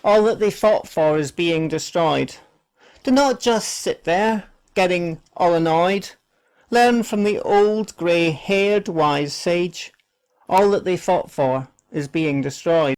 All that they fought for is being destroyed. Do not just sit there, getting all annoyed. Learn from the old grey-haired wise sage. All that they fought for is being destroyed.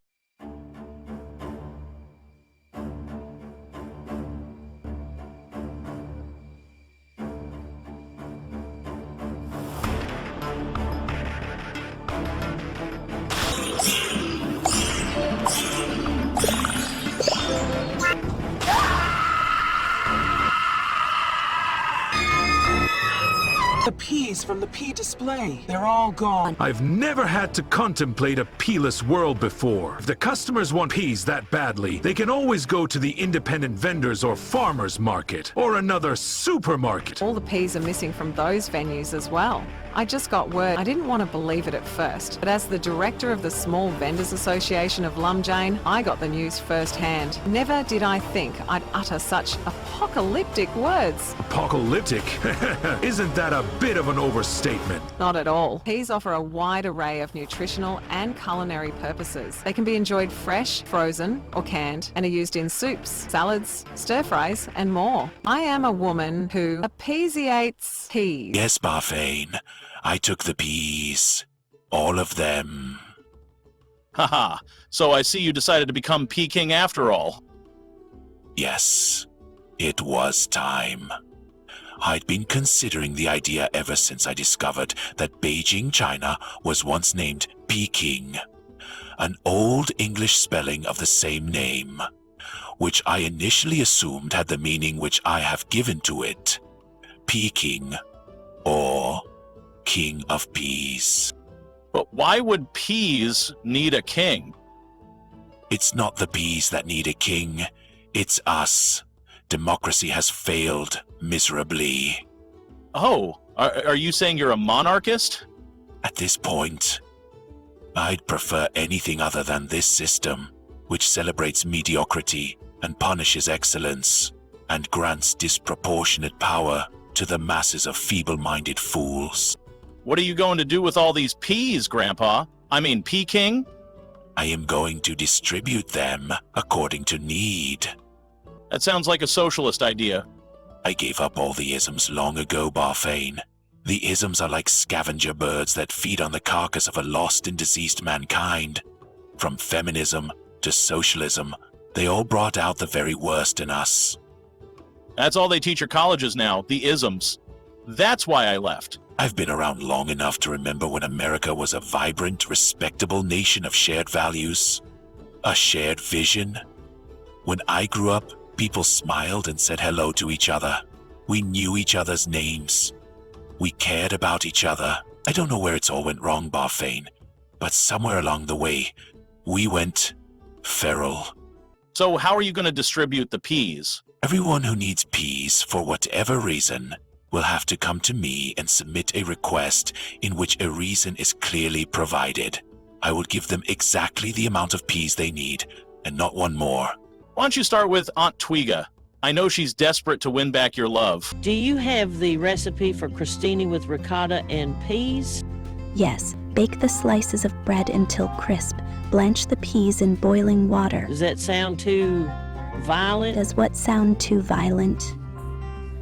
The P's from the P display, they're all gone. I've never had to contemplate a P-less world before. If the customers want P's that badly, they can always go to the independent vendors or farmers market, or another supermarket. All the P's are missing from those venues as well. I just got word. I didn't want to believe it at first, but as the director of the Small Vendors Association of Lumjane, I got the news firsthand. Never did I think I'd utter such apocalyptic words. Apocalyptic? Isn't that a bit of an overstatement? Not at all. Peas offer a wide array of nutritional and culinary purposes. They can be enjoyed fresh, frozen, or canned, and are used in soups, salads, stir-fries, and more. I am a woman who appreciates peas. Yes, Barfane. I took the P's. All of them. Haha, so I see you decided to become PEA KING after all. Yes, it was time. I'd been considering the idea ever since I discovered that Beijing, China was once named Peking, an old English spelling of the same name, which I initially assumed had the meaning which I have given to it, Peking, or King of Peas. But why would peas need a king? It's not the peas that need a king, it's us. Democracy has failed miserably. Oh, are you saying you're a monarchist? At this point, I'd prefer anything other than this system, which celebrates mediocrity and punishes excellence, and grants disproportionate power to the masses of feeble-minded fools. What are you going to do with all these peas, Grandpa? I mean, PEA KING? I am going to distribute them according to need. That sounds like a socialist idea. I gave up all the isms long ago, Barfane. The isms are like scavenger birds that feed on the carcass of a lost and diseased mankind. From feminism to socialism, they all brought out the very worst in us. That's all they teach your colleges now, the isms. That's why I left. I've been around long enough to remember when America was a vibrant, respectable nation of shared values, a shared vision. When I grew up, people smiled and said hello to each other. We knew each other's names. We cared about each other. I don't know where it all went wrong, Barfane, but somewhere along the way, we went feral. So how are you going to distribute the peas? Everyone who needs peas for whatever reason will have to come to me and submit a request in which a reason is clearly provided. I will give them exactly the amount of peas they need, and not one more. Why don't you start with Aunt Twiga? I know she's desperate to win back your love. Do you have the recipe for crostini with ricotta and peas? Yes. Bake the slices of bread until crisp. Blanch the peas in boiling water. Does that sound too violent? Does what sound too violent?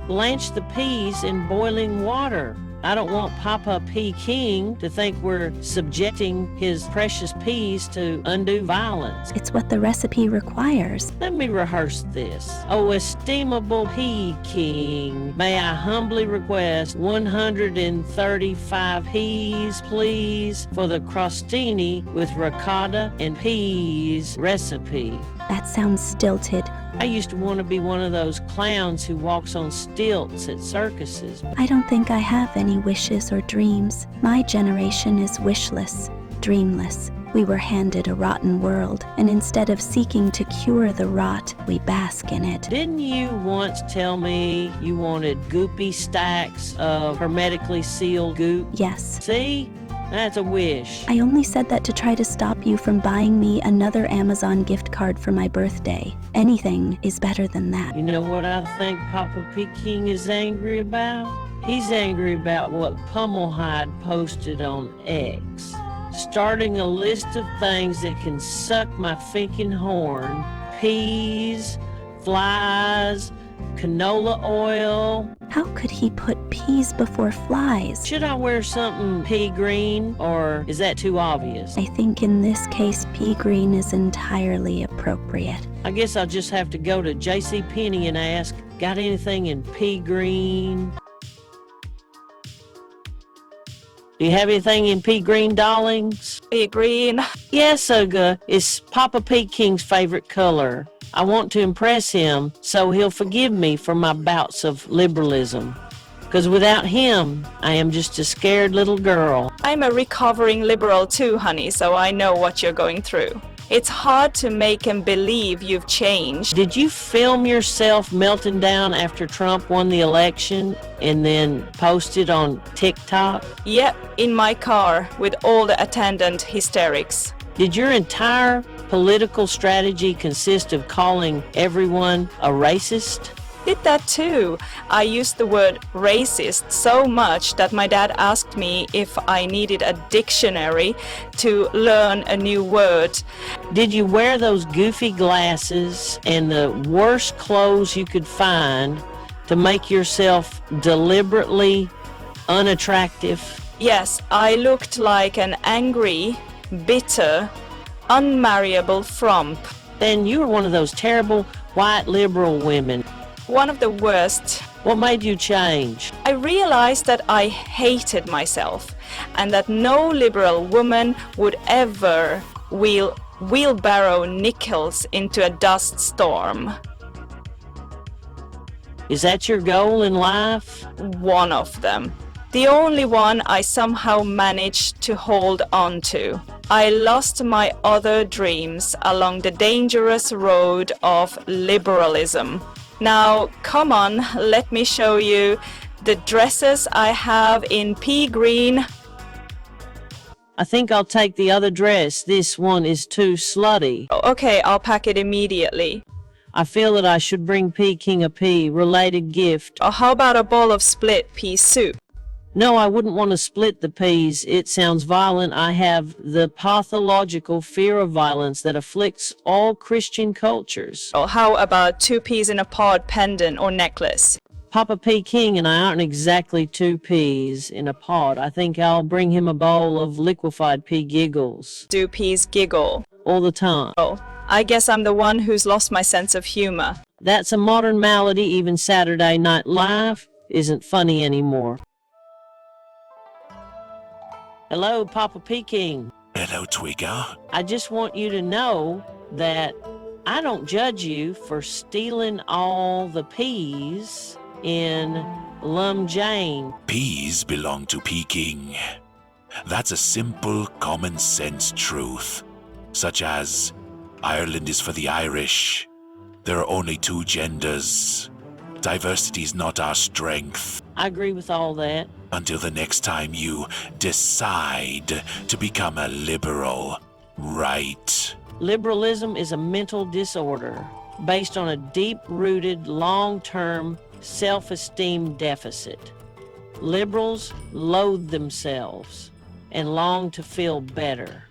Blanch the peas in boiling water. I don't want Papa PEA KING to think we're subjecting his precious peas to undue violence. It's what the recipe requires. Let me rehearse this. Oh, estimable PEA KING, may I humbly request 135 peas, please, for the crostini with ricotta and peas recipe. That sounds stilted. I used to want to be one of those clowns who walks on stilts at circuses. I don't think I have any wishes or dreams. My generation is wishless, dreamless. We were handed a rotten world, and instead of seeking to cure the rot, we bask in it. Didn't you once tell me you wanted goopy stacks of hermetically sealed goop? Yes. See? That's a wish. I only said that to try to stop you from buying me another Amazon gift card for my birthday. Anything is better than that. You know what I think Papa PEA KING is angry about? He's angry about what Pummelhide posted on X. Starting a list of things that can suck my finking horn, peas, flies, canola oil. How could he put peas before flies? Should I wear something pea green, or is that too obvious? I think in this case, pea green is entirely appropriate. I guess I'll just have to go to JCPenney and ask, got anything in pea green? Do you have anything in pea green, darlings? Pea green. Yes, Uga. It's Papa P. King's favorite color. I want to impress him so he'll forgive me for my bouts of liberalism. Because without him, I am just a scared little girl. I'm a recovering liberal too, honey, so I know what you're going through. It's hard to make him believe you've changed. Did you film yourself melting down after Trump won the election and then post it on TikTok? Yep, in my car with all the attendant hysterics. Did your entire political strategy consist of calling everyone a racist? Did that too. I used the word racist so much that my dad asked me if I needed a dictionary to learn a new word. Did you wear those goofy glasses and the worst clothes you could find to make yourself deliberately unattractive? Yes, I looked like an angry, bitter, unmarriable frump. Then you were one of those terrible white liberal women. One of the worst. What made you change? I realized that I hated myself and that no liberal woman would ever wheelbarrow nickels into a dust storm. Is that your goal in life? One of them. The only one I somehow managed to hold on to. I lost my other dreams along the dangerous road of liberalism. Now, come on, let me show you the dresses I have in pea green. I think I'll take the other dress. This one is too slutty. Okay, I'll pack it immediately. I feel that I should bring P. King a related gift. Or how about a bowl of split pea soup? No, I wouldn't want to split the peas. It sounds violent. I have the pathological fear of violence that afflicts all Christian cultures. Or how about 2 peas in a pod pendant or necklace? Papa P. King and I aren't exactly 2 peas in a pod. I think I'll bring him a bowl of liquefied pea giggles. Do peas giggle? All the time. Oh, I guess I'm the one who's lost my sense of humor. That's a modern malady. Even Saturday Night Live isn't funny anymore. Hello, Papa P. King. Hello, Twigger. I just want you to know that I don't judge you for stealing all the peas in Lumjane. Peas belong to P. King. That's a simple, common sense truth, such as Ireland is for the Irish. There are only 2 genders. Diversity is not our strength. I agree with all that. Until the next time you decide to become a liberal, right? Liberalism is a mental disorder based on a deep-rooted, long-term self-esteem deficit. Liberals loathe themselves and long to feel better.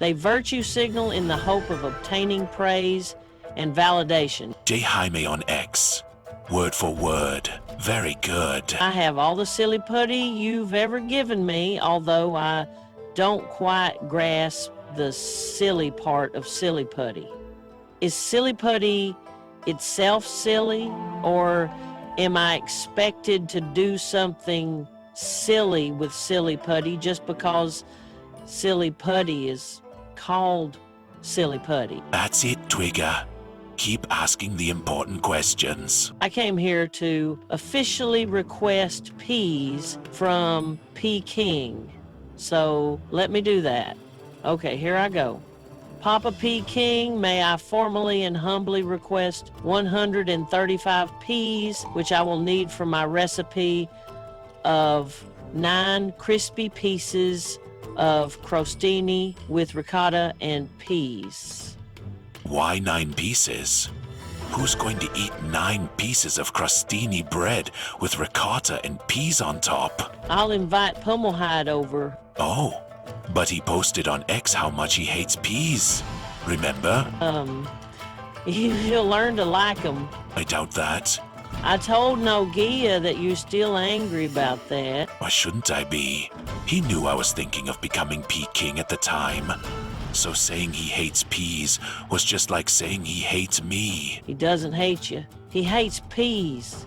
They virtue signal in the hope of obtaining praise and validation. J. Jaime on X. Word for word. Very good. I have all the silly putty you've ever given me, although I don't quite grasp the silly part of silly putty. Is silly putty itself silly, or am I expected to do something silly with silly putty just because silly putty is called silly putty? That's it, Twigger. Keep asking the important questions. I came here to officially request peas from P. King. So let me do that. Okay, here I go. Papa P. King, may I formally and humbly request 135 peas, which I will need for my recipe of 9 crispy pieces of crostini with ricotta and peas. Why 9 pieces? Who's going to eat 9 pieces of crostini bread with ricotta and peas on top? I'll invite Pummelhide over. Oh, but he posted on X how much he hates peas. Remember? He'll learn to like them. I doubt that. I told Nogia that you're still angry about that. Why shouldn't I be? He knew I was thinking of becoming PEA King at the time. So saying he hates peas was just like saying he hates me. He doesn't hate you. He hates peas.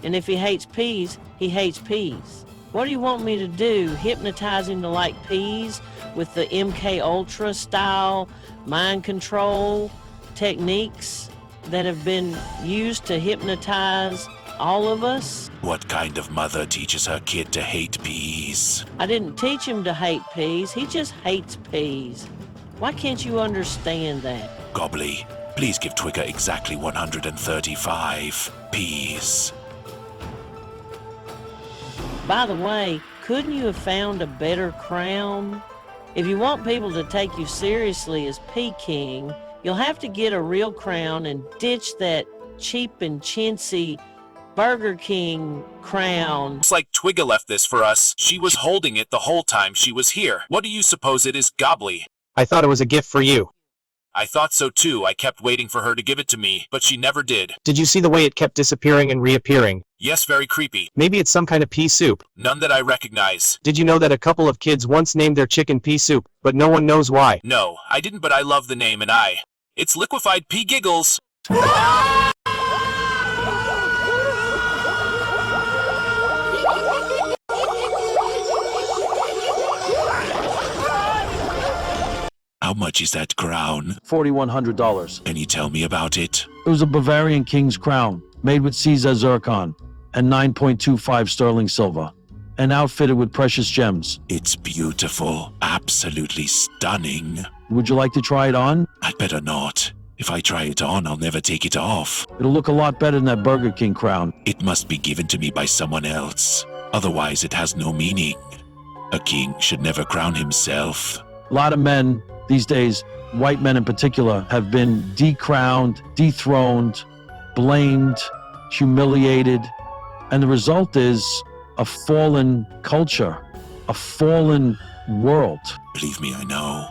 And if he hates peas, he hates peas. What do you want me to do? Hypnotize him to like peas with the MK Ultra style mind control techniques that have been used to hypnotize all of us? What kind of mother teaches her kid to hate peas? I didn't teach him to hate peas. He just hates peas. Why can't you understand that? Gobbly, please give Twigger exactly 135 peas. By the way, couldn't you have found a better crown? If you want people to take you seriously as PEA King, you'll have to get a real crown and ditch that cheap and chintzy Burger King crown. Looks like Twigger left this for us. She was holding it the whole time she was here. What do you suppose it is, Gobbly? I thought it was a gift for you. I thought so too. I kept waiting for her to give it to me, but she never did. Did you see the way it kept disappearing and reappearing? Yes, very creepy. Maybe it's some kind of pea soup. None that I recognize. Did you know that a couple of kids once named their chicken pea soup, but no one knows why? No, I didn't, but I love the name and it's liquefied pea giggles. How much is that crown? $4,100. Can you tell me about it? It was a Bavarian king's crown, made with Caesar zircon and 9.25 sterling silver, and outfitted with precious gems. It's beautiful. Absolutely stunning. Would you like to try it on? I'd better not. If I try it on, I'll never take it off. It'll look a lot better than that Burger King crown. It must be given to me by someone else. Otherwise, it has no meaning. A king should never crown himself. A lot of men these days, white men in particular, have been decrowned, dethroned, blamed, humiliated, and the result is a fallen culture, a fallen world. Believe me, I know.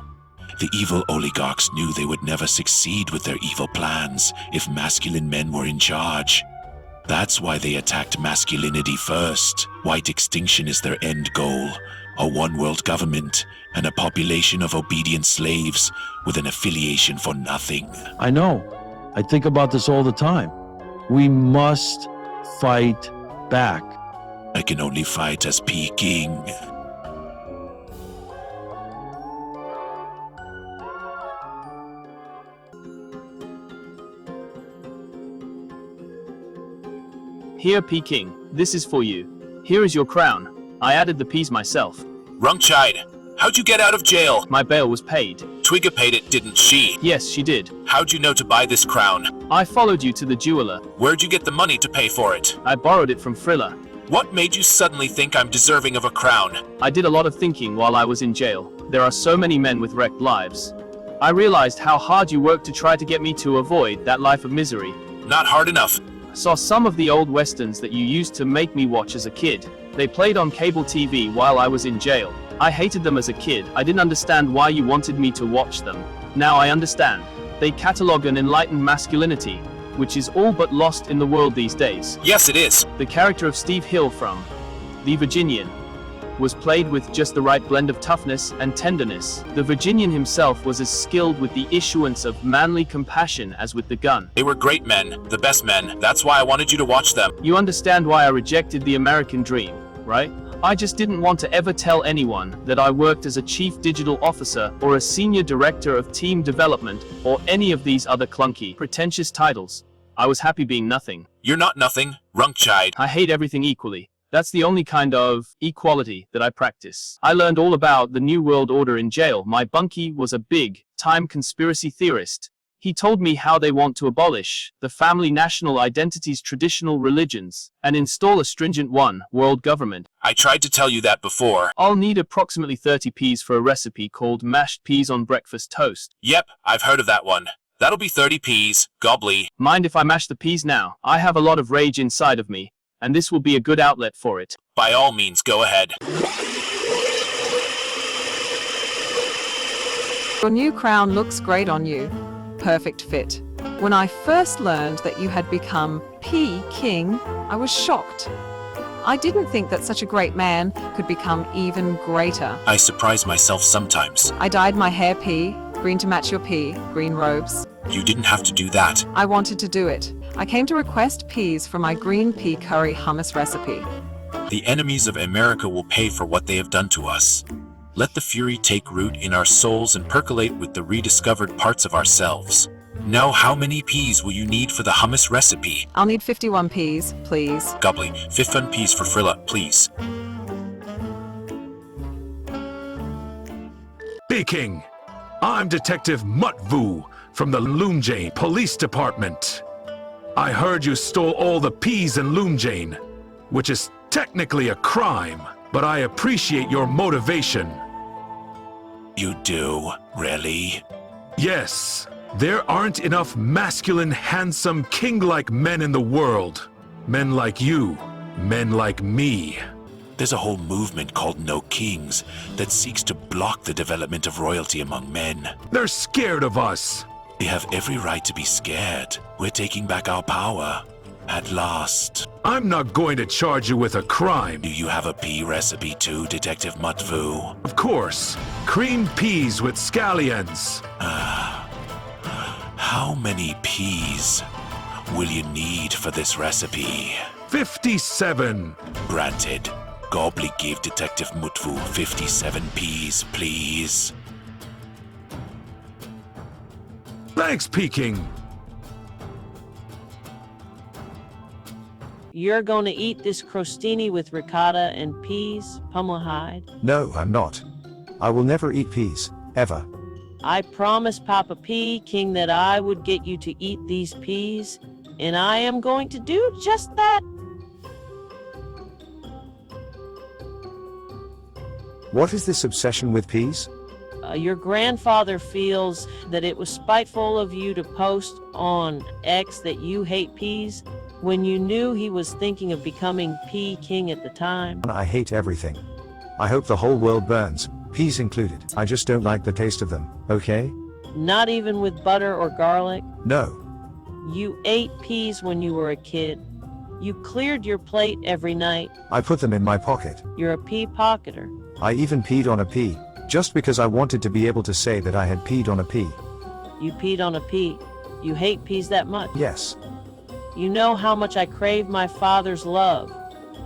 The evil oligarchs knew they would never succeed with their evil plans if masculine men were in charge. That's why they attacked masculinity first. White extinction is their end goal. A one-world government and a population of obedient slaves with an affiliation for nothing. I know. I think about this all the time. We must fight back. I can only fight as PEA King. Here, PEA King, this is for you. Here is your crown. I added the peas myself. Rumchide, how'd you get out of jail? My bail was paid. Twigger paid it, didn't she? Yes, she did. How'd you know to buy this crown? I followed you to the jeweler. Where'd you get the money to pay for it? I borrowed it from Frilla. What made you suddenly think I'm deserving of a crown? I did a lot of thinking while I was in jail. There are so many men with wrecked lives. I realized how hard you worked to try to get me to avoid that life of misery. Not hard enough. I saw some of the old westerns that you used to make me watch as a kid. They played on cable TV while I was in jail. I hated them as a kid. I didn't understand why you wanted me to watch them. Now I understand. They catalog an enlightened masculinity, which is all but lost in the world these days. Yes, it is. The character of Steve Hill from The Virginian was played with just the right blend of toughness and tenderness. The Virginian himself was as skilled with the issuance of manly compassion as with the gun. They were great men, the best men. That's why I wanted you to watch them. You understand why I rejected the American dream, right? I just didn't want to ever tell anyone that I worked as a chief digital officer or a senior director of team development or any of these other clunky, pretentious titles. I was happy being nothing. You're not nothing, Runkchide. I hate everything equally. That's the only kind of equality that I practice. I learned all about the New World Order in jail. My bunkie was a big-time conspiracy theorist. He told me how they want to abolish the family national identities, traditional religions, and install a stringent one-world government. I tried to tell you that before. I'll need approximately 30 peas for a recipe called mashed peas on breakfast toast. Yep, I've heard of that one. That'll be 30 peas, gobbly. Mind if I mash the peas now? I have a lot of rage inside of me, and this will be a good outlet for it. By all means, go ahead. Your new crown looks great on you. Perfect fit. When I first learned that you had become PEA King, I was shocked. I didn't think that such a great man could become even greater. I surprise myself sometimes. I dyed my hair PEA, green to match your PEA, green robes. You didn't have to do that. I wanted to do it. I came to request peas for my green pea curry hummus recipe. The enemies of America will pay for what they have done to us. Let the fury take root in our souls and percolate with the rediscovered parts of ourselves. Now, how many peas will you need for the hummus recipe? I'll need 51 peas, please. Gobbly, 51 peas for Frilla, please. PEA King, I'm Detective Mutvu from the Lumjane Police Department. I heard you stole all the peas in Lumjane, which is technically a crime, but I appreciate your motivation. You do, really? Yes, there aren't enough masculine, handsome, king-like men in the world. Men like you, men like me. There's a whole movement called No Kings that seeks to block the development of royalty among men. They're scared of us. They have every right to be scared. We're taking back our power. At last. I'm not going to charge you with a crime. Do you have a pea recipe too, Detective Mutvu? Of course. Creamed peas with scallions. How many peas will you need for this recipe? 57. Granted. Gobbly give Detective Mutvu 57 peas, please. Thanks, PEA King. You're going to eat this crostini with ricotta and peas, Pummel. No, I'm not. I will never eat peas, ever. I promised Papa PEA King that I would get you to eat these peas, and I am going to do just that. What is this obsession with peas? Your grandfather feels that it was spiteful of you to post on X that you hate peas when you knew he was thinking of becoming PEA King at the time. I hate everything. I hope the whole world burns, peas included. I just don't like the taste of them, okay? Not even with butter or garlic? No. You ate peas when you were a kid. You cleared your plate every night. I put them in my pocket. You're a pea pocketer. I even peed on a pea, just because I wanted to be able to say that I had peed on a pea. You peed on a pea. You hate peas that much? Yes. You know how much I crave my father's love,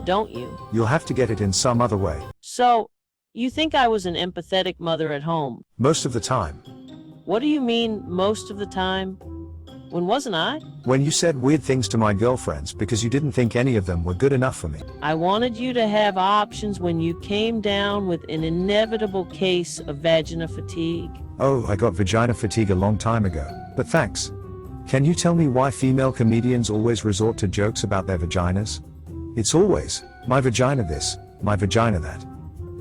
don't you? You'll have to get it in some other way. So, you think I was an empathetic mother at home? Most of the time. What do you mean, most of the time? When wasn't I? When you said weird things to my girlfriends because you didn't think any of them were good enough for me. I wanted you to have options when you came down with an inevitable case of vagina fatigue. Oh, I got vagina fatigue a long time ago, but thanks. Can you tell me why female comedians always resort to jokes about their vaginas? It's always, my vagina this, my vagina that.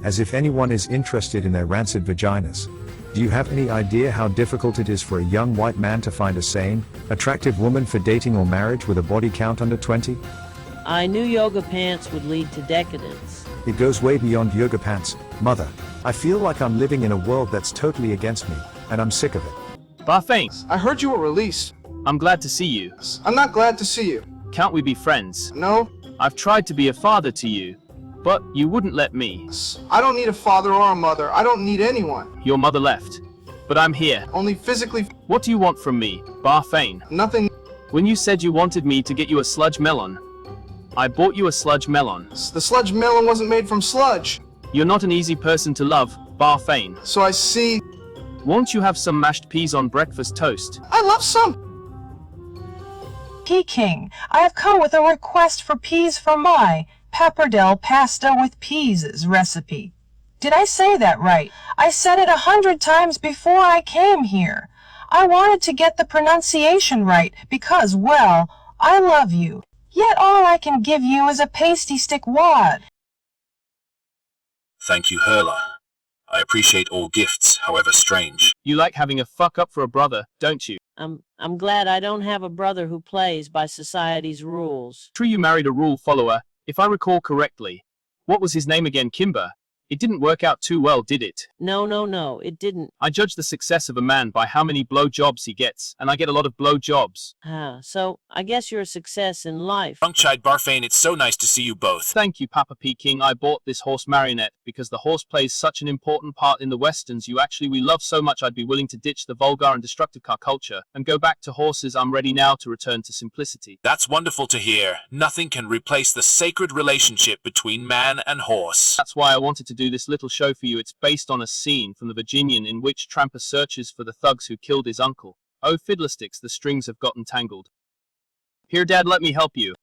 As if anyone is interested in their rancid vaginas. Do you have any idea how difficult it is for a young white man to find a sane, attractive woman for dating or marriage with a body count under 20? I knew yoga pants would lead to decadence. It goes way beyond yoga pants, mother. I feel like I'm living in a world that's totally against me, and I'm sick of it. Barfane, I heard you were released. I'm glad to see you. I'm not glad to see you. Can't we be friends? No. I've tried to be a father to you, but you wouldn't let me. I don't need a father or a mother. I don't need anyone. Your mother left, but I'm here. Only physically. What do you want from me, Barfane? Nothing. When you said you wanted me to get you a sludge melon, I bought you a sludge melon. The sludge melon wasn't made from sludge. You're not an easy person to love, Barfane. So I see. Won't you have some mashed peas on breakfast toast? I love some. PEA King, I have come with a request for peas for my pappardelle pasta with peas recipe. Did I say that right? I said it 100 times before I came here. I wanted to get the pronunciation right because, well, I love you. Yet all I can give you is a pasty stick wad. Thank you, Hurler. I appreciate all gifts, however strange. You like having a fuck up for a brother, don't you? I'm glad I don't have a brother who plays by society's rules. True, you married a rule follower, if I recall correctly. What was his name again, Kimber? It didn't work out too well, did it? No, it didn't. I judge the success of a man by how many blow jobs he gets, and I get a lot of blow jobs. So I guess you're a success in life. Rumchide Barfane, it's so nice to see you both. Thank you, Papa P. King. I bought this horse marionette because the horse plays such an important part in the westerns we love so much I'd be willing to ditch the vulgar and destructive car culture and go back to horses. I'm ready now to return to simplicity. That's wonderful to hear. Nothing can replace the sacred relationship between man and horse. That's why I wanted to do this little show for you. It's based on a scene from The Virginian in which Tramper searches for the thugs who killed his uncle. Oh, fiddlesticks, the strings have gotten tangled. Here, Dad, let me help you.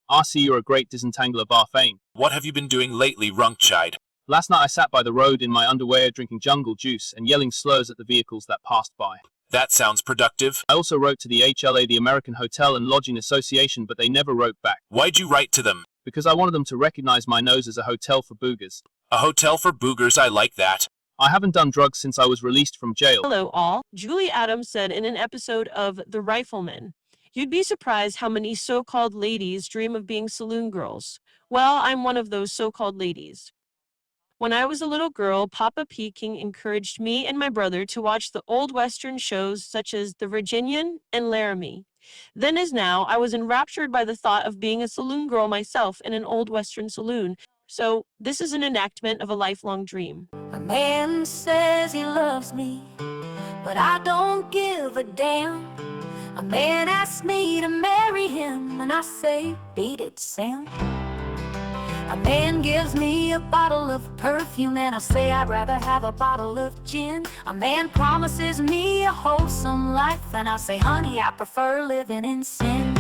I see you're a great disentangler, Barfane. What have you been doing lately, Rumchide? Last night I sat by the road in my underwear drinking jungle juice and yelling slurs at the vehicles that passed by. That sounds productive. I also wrote to the HLA, the American Hotel and Lodging Association, but they never wrote back. Why'd you write to them? Because I wanted them to recognize my nose as a hotel for boogers. A hotel for boogers, I like that. I haven't done drugs since I was released from jail. Hello all. Julie Adams said in an episode of The Rifleman, "You'd be surprised how many so-called ladies dream of being saloon girls. Well, I'm one of those so-called ladies. When I was a little girl, Papa P. King encouraged me and my brother to watch the old Western shows such as The Virginian and Laramie. Then as now, I was enraptured by the thought of being a saloon girl myself in an old Western saloon. So this is an enactment of a lifelong dream." A man says he loves me, but I don't give a damn. A man asks me to marry him, and I say, beat it, Sam. A man gives me a bottle of perfume, and I say I'd rather have a bottle of gin. A man promises me a wholesome life, and I say, honey, I prefer living in sin.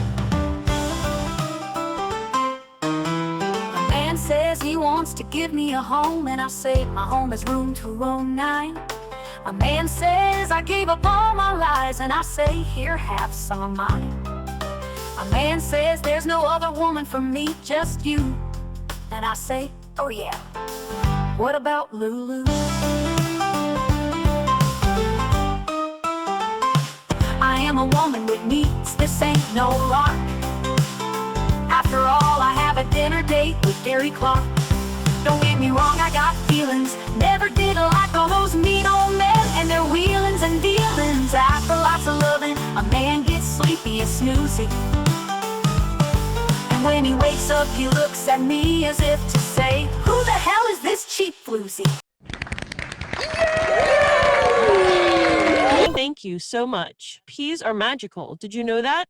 A man says he wants to give me a home, and I say my home is room 209. A man says I gave up all my lies, and I say, here, have some of mine. A man says there's no other woman for me, just you. And I say, oh yeah, what about Lulu? I am a woman with needs, this ain't no lark. After all, I have a dinner date with Gary Clark. Don't get me wrong, I got feelings. Never did like all those mean old men and their wheelings and dealings. After lots of loving, a man gets sleepy and snoozy. When he wakes up, he looks at me as if to say, who the hell is this cheap floozy? Thank you so much. Peas are magical. Did you know that?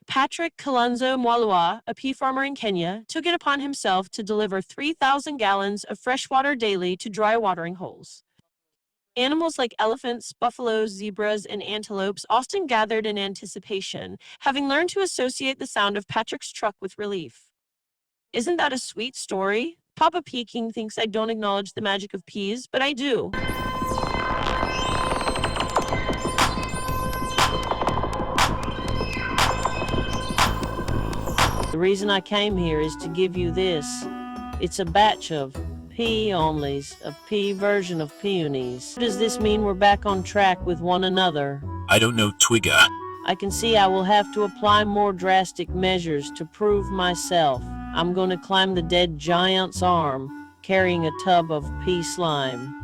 Patrick Kalonzo Mwalua, a pea farmer in Kenya, took it upon himself to deliver 3,000 gallons of fresh water daily to dry watering holes. Animals like elephants, buffaloes, zebras, and antelopes often gathered in anticipation, having learned to associate the sound of Patrick's truck with relief. Isn't that a sweet story? Papa P. King thinks I don't acknowledge the magic of peas, but I do. The reason I came here is to give you this. It's a batch of P-onlys, a P version of peonies. Does this mean we're back on track with one another? I don't know, Twigger. I can see I will have to apply more drastic measures to prove myself. I'm going to climb the dead giant's arm, carrying a tub of pea slime.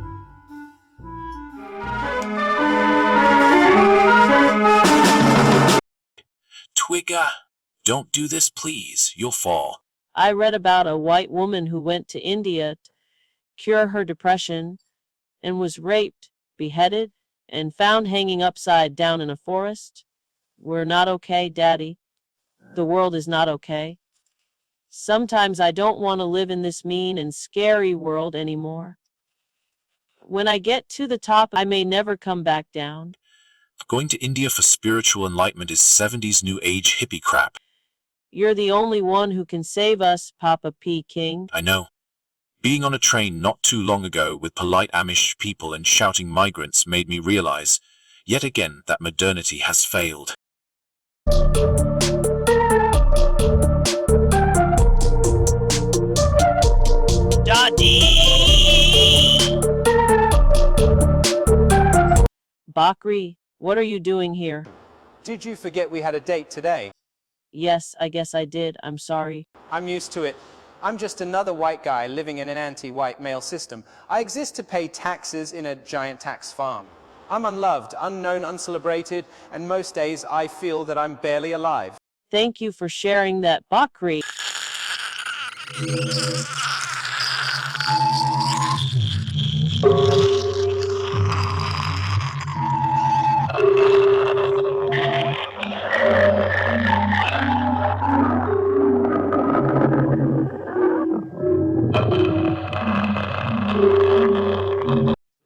Twigger, don't do this, please. You'll fall. I read about a white woman who went to India to cure her depression and was raped, beheaded, and found hanging upside down in a forest. We're not okay, Daddy. The world is not okay. Sometimes I don't want to live in this mean and scary world anymore. When I get to the top, I may never come back down. Going to India for spiritual enlightenment is 70s new age hippie crap. You're the only one who can save us, Papa P. King. I know. Being on a train not too long ago with polite Amish people and shouting migrants made me realize, yet again, that modernity has failed. Daddy! Bakri, what are you doing here? Did you forget we had a date today? Yes, I guess I did. I'm sorry. I'm used to it. I'm just another white guy living in an anti-white male system. I exist to pay taxes in a giant tax farm. I'm unloved, unknown, uncelebrated, and most days I feel that I'm barely alive. Thank you for sharing that, Bakri.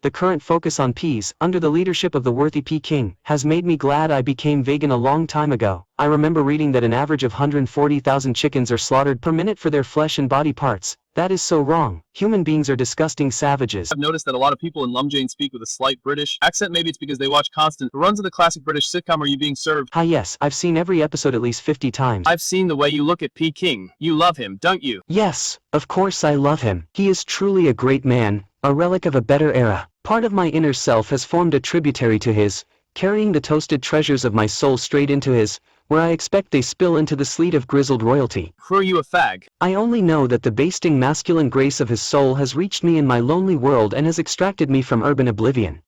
The current focus on peas, under the leadership of the worthy PEA KING, has made me glad I became vegan a long time ago. I remember reading that an average of 140,000 chickens are slaughtered per minute for their flesh and body parts. That is so wrong. Human beings are disgusting savages. I've noticed that a lot of people in Lumjane speak with a slight British accent. Maybe it's because they watch constant runs of the classic British sitcom Are You Being Served? Hi, yes, I've seen every episode at least 50 times. I've seen the way you look at PEA KING. You love him, don't you? Yes, of course I love him. He is truly a great man, a relic of a better era. Part of my inner self has formed a tributary to his, carrying the toasted treasures of my soul straight into his, where I expect they spill into the sleet of grizzled royalty. Who are you, a fag? I only know that the basting masculine grace of his soul has reached me in my lonely world and has extracted me from urban oblivion.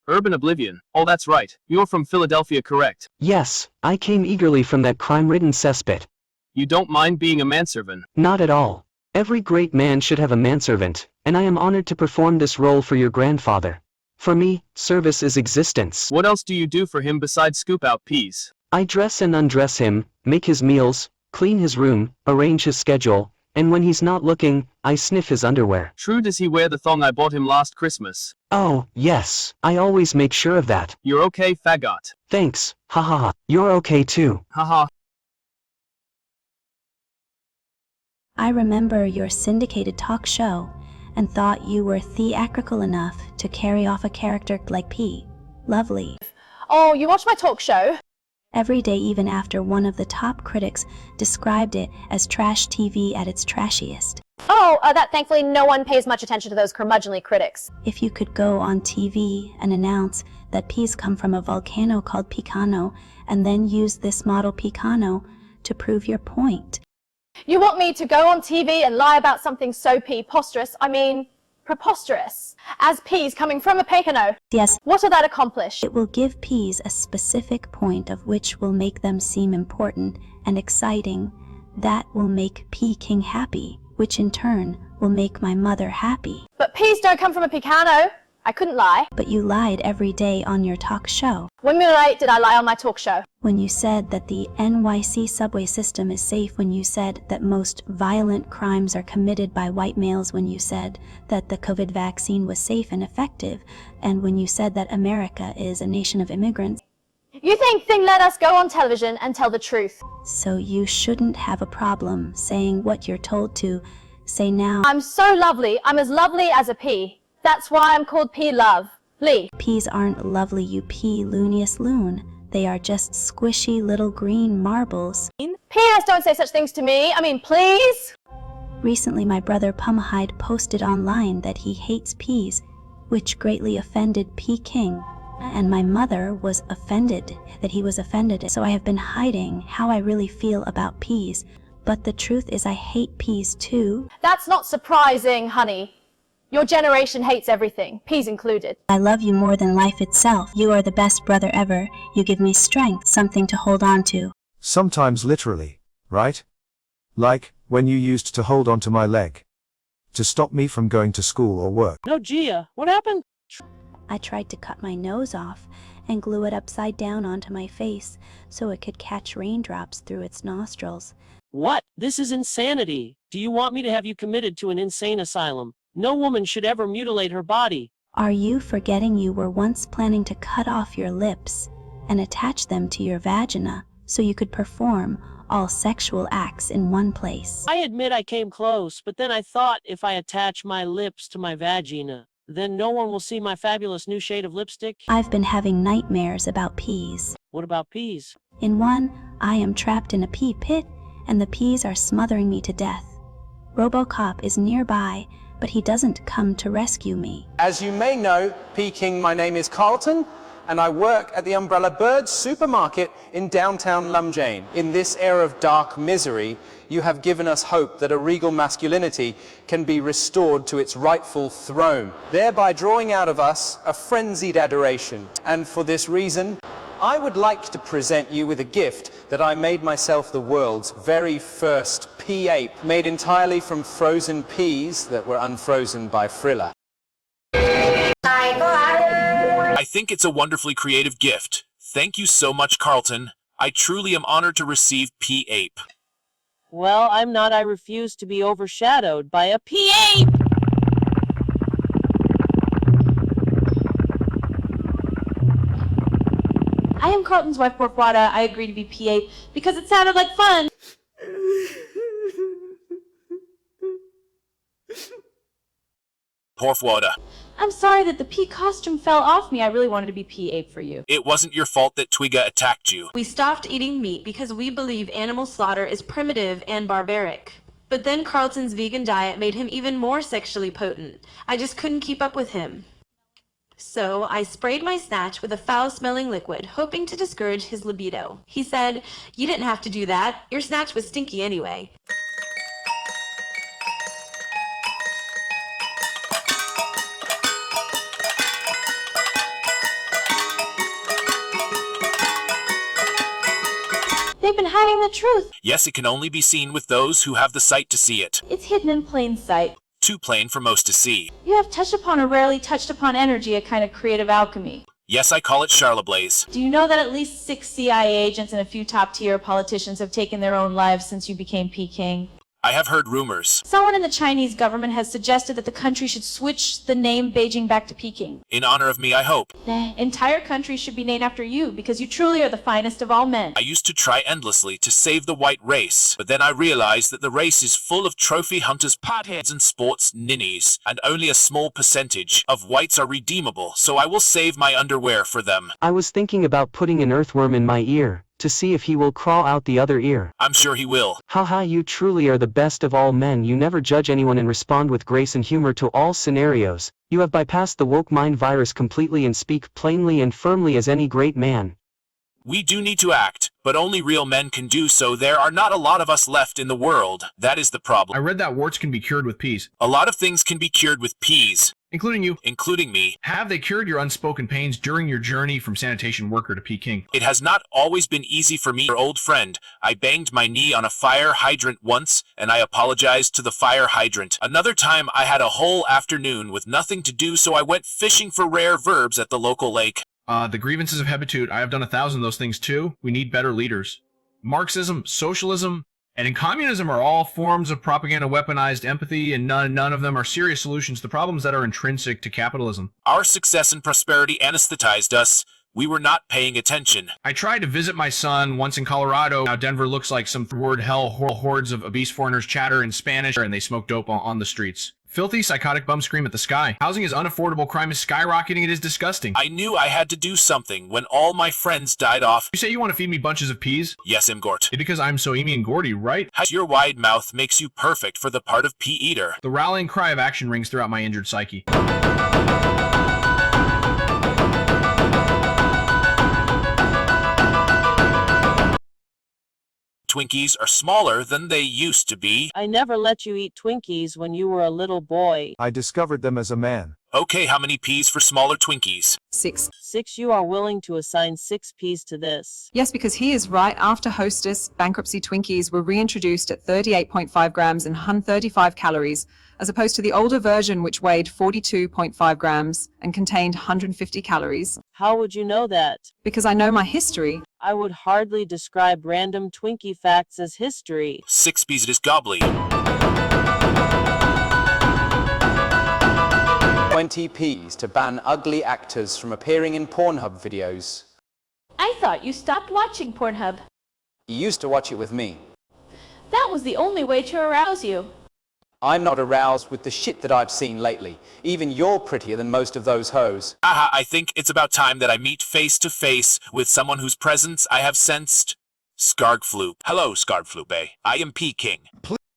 Urban oblivion. Oh, that's right. You're from Philadelphia, correct? Yes, I came eagerly from that crime-ridden cesspit. You don't mind being a manservant? Not at all. Every great man should have a manservant, and I am honored to perform this role for your grandfather. For me, service is existence. What else do you do for him besides scoop out peas? I dress and undress him, make his meals, clean his room, arrange his schedule, and when he's not looking, I sniff his underwear. True, does he wear the thong I bought him last Christmas? Oh, yes, I always make sure of that. You're okay, faggot. Thanks, ha ha ha. You're okay too. Haha. I remember your syndicated talk show and thought you were theatrical enough to carry off a character like P. Lovely. Oh, you watch my talk show? Every day, even after one of the top critics described it as trash TV at its trashiest. Oh, that thankfully no one pays much attention to those curmudgeonly critics. If you could go on TV and announce that peas come from a volcano called Picano, and then use this model Picano to prove your point. You want me to go on TV and lie about something so preposterous, preposterous, as peas coming from a Picano? Yes. What will that accomplish? It will give peas a specific point of which will make them seem important and exciting. That will make PEA KING happy, which in turn will make my mother happy. But peas don't come from a Picano. I couldn't lie. But you lied every day on your talk show. When did I lie on my talk show? When you said that the NYC subway system is safe, when you said that most violent crimes are committed by white males, when you said that the COVID vaccine was safe and effective, and when you said that America is a nation of immigrants. You think Thing let us go on television and tell the truth? So you shouldn't have a problem saying what you're told to say now. I'm so lovely. I'm as lovely as a pea. That's why I'm called P. Love. Lee. Peas aren't lovely, you pea looniest loon. They are just squishy little green marbles. P.S. Don't say such things to me. I mean, please. Recently, my brother Pumahide posted online that he hates peas, which greatly offended PEA KING. And my mother was offended that he was offended. So I have been hiding how I really feel about peas. But the truth is I hate peas too. That's not surprising, honey. Your generation hates everything, peas included. I love you more than life itself. You are the best brother ever. You give me strength, something to hold on to. Sometimes literally, right? Like, when you used to hold on to my leg. To stop me from going to school or work. No, Gia, what happened? I tried to cut my nose off and glue it upside down onto my face so it could catch raindrops through its nostrils. What? This is insanity. Do you want me to have you committed to an insane asylum? No woman should ever mutilate her body. Are you forgetting you were once planning to cut off your lips and attach them to your vagina so you could perform all sexual acts in one place? I admit I came close, but then I thought if I attach my lips to my vagina, then no one will see my fabulous new shade of lipstick. I've been having nightmares about peas. What about peas? In one, I am trapped in a pea pit and the peas are smothering me to death. RoboCop is nearby, but he doesn't come to rescue me. As you may know, PEA KING, my name is Carlton. and I work at the Umbrella Bird supermarket in downtown Lumjane. In this era of dark misery, you have given us hope that a regal masculinity can be restored to its rightful throne, thereby drawing out of us a frenzied adoration. And for this reason, I would like to present you with a gift that I made myself the world's very first pea ape, made entirely from frozen peas that were unfrozen by Frilla. I think it's a wonderfully creative gift. Thank you so much, Carlton. I truly am honored to receive pea ape. Well, I'm not. I refuse to be overshadowed by a PA. I am Carlton's wife, Porfwada. I agreed to be PA because it sounded like fun. Porfwada. I'm sorry that the P costume fell off me. I really wanted to be PA for you. It wasn't your fault that Twiga attacked you. We stopped eating meat because we believe animal slaughter is primitive and barbaric. But then Carlton's vegan diet made him even more sexually potent. I just couldn't keep up with him. So I sprayed my snatch with a foul-smelling liquid, hoping to discourage his libido. He said, "You didn't have to do that. Your snatch was stinky anyway." They've been hiding the truth. Yes, it can only be seen with those who have the sight to see it. It's hidden in plain sight. Too plain for most to see. You have touched upon a rarely touched upon energy, a kind of creative alchemy. Yes, I call it Charlaze. Do you know that at least 6 CIA agents and a few top-tier politicians have taken their own lives since you became PEA King? I have heard rumors. Someone in the Chinese government has suggested that the country should switch the name Beijing back to Peking. In honor of me, I hope. The entire country should be named after you because you truly are the finest of all men. I used to try endlessly to save the white race, but then I realized that the race is full of trophy hunters, potheads, and sports ninnies, and only a small percentage of whites are redeemable, so I will save my underwear for them. I was thinking about putting an earthworm in my ear, to see if he will crawl out the other ear. I'm sure he will. Haha, you truly are the best of all men. You never judge anyone and respond with grace and humor to all scenarios. You have bypassed the woke mind virus completely and speak plainly and firmly as any great man. We do need to act, but only real men can do so. There are not a lot of us left in the world. That is the problem. I read that warts can be cured with peas. A lot of things can be cured with peas. Including you. Including me. Have they cured your unspoken pains during your journey from sanitation worker to PEA King? It has not always been easy for me, your old friend. I banged my knee on a fire hydrant once, and I apologized to the fire hydrant. Another time, I had a whole afternoon with nothing to do, so I went fishing for rare verbs at the local lake. The grievances of habitude. I have done 1,000 of those things too. We need better leaders. Marxism, socialism, and in communism are all forms of propaganda, weaponized empathy, and none of them are serious solutions to problems that are intrinsic to capitalism. Our success and prosperity anesthetized us. We were not paying attention. I tried to visit my son once in Colorado. Now Denver looks like some third hell hordes of obese foreigners chatter in Spanish, and they smoke dope on the streets. Filthy, psychotic bums scream at the sky. Housing is unaffordable, crime is skyrocketing, it is disgusting. I knew I had to do something when all my friends died off. You say you want to feed me bunches of peas? Yes, Imgort. It's because I'm so Amy and Gordy, right? Your wide mouth makes you perfect for the part of pea eater. The rallying cry of action rings throughout my injured psyche. Twinkies are smaller than they used to be. I never let you eat Twinkies when you were a little boy. I discovered them as a man. Okay, how many peas for smaller Twinkies? 6. 6. You are willing to assign 6 peas to this. Yes, because he is right. After Hostess, bankruptcy Twinkies were reintroduced at 38.5 grams and 135 calories, as opposed to the older version which weighed 42.5 grams and contained 150 calories. How would you know that? Because I know my history. I would hardly describe random Twinkie facts as history. 6 peas, it is gobbly. 20 Ps to ban ugly actors from appearing in Pornhub videos. I thought you stopped watching Pornhub. You used to watch it with me. That was the only way to arouse you. I'm not aroused with the shit that I've seen lately. Even you're prettier than most of those hoes. Aha, I think it's about time that I meet face to face with someone whose presence I have sensed. Skargfloop. Hello, Skargfloop. I am PEA King.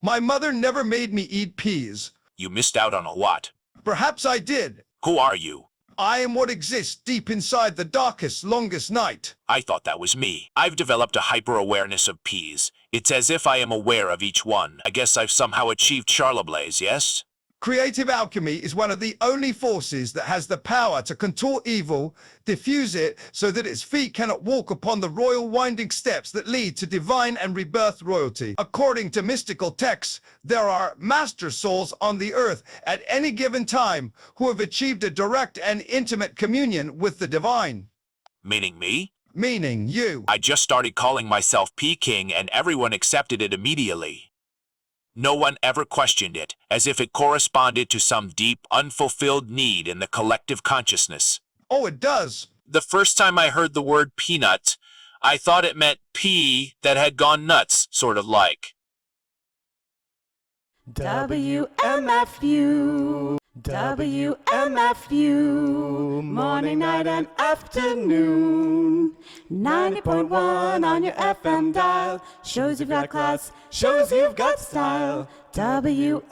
My mother never made me eat peas. You missed out on a lot. Perhaps I did. Who are you? I am what exists deep inside the darkest, longest night. I thought that was me. I've developed a hyper-awareness of P's. It's as if I am aware of each one. I guess I've somehow achieved Charlaze, yes? Creative alchemy is one of the only forces that has the power to contort evil, diffuse it so that its feet cannot walk upon the royal winding steps that lead to divine and rebirth royalty. According to mystical texts, there are master souls on the earth at any given time who have achieved a direct and intimate communion with the divine. Meaning me? Meaning you. I just started calling myself PEA KING and everyone accepted it immediately. No one ever questioned it, as if it corresponded to some deep, unfulfilled need in the collective consciousness. Oh, it does. The first time I heard the word peanut, I thought it meant pea that had gone nuts, sort of like. WMFU, WMFU, morning, night, and afternoon. 90.1 on your FM dial, shows you've got class, shows you've got style. WMFU,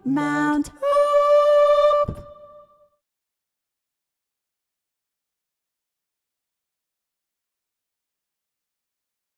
Mount.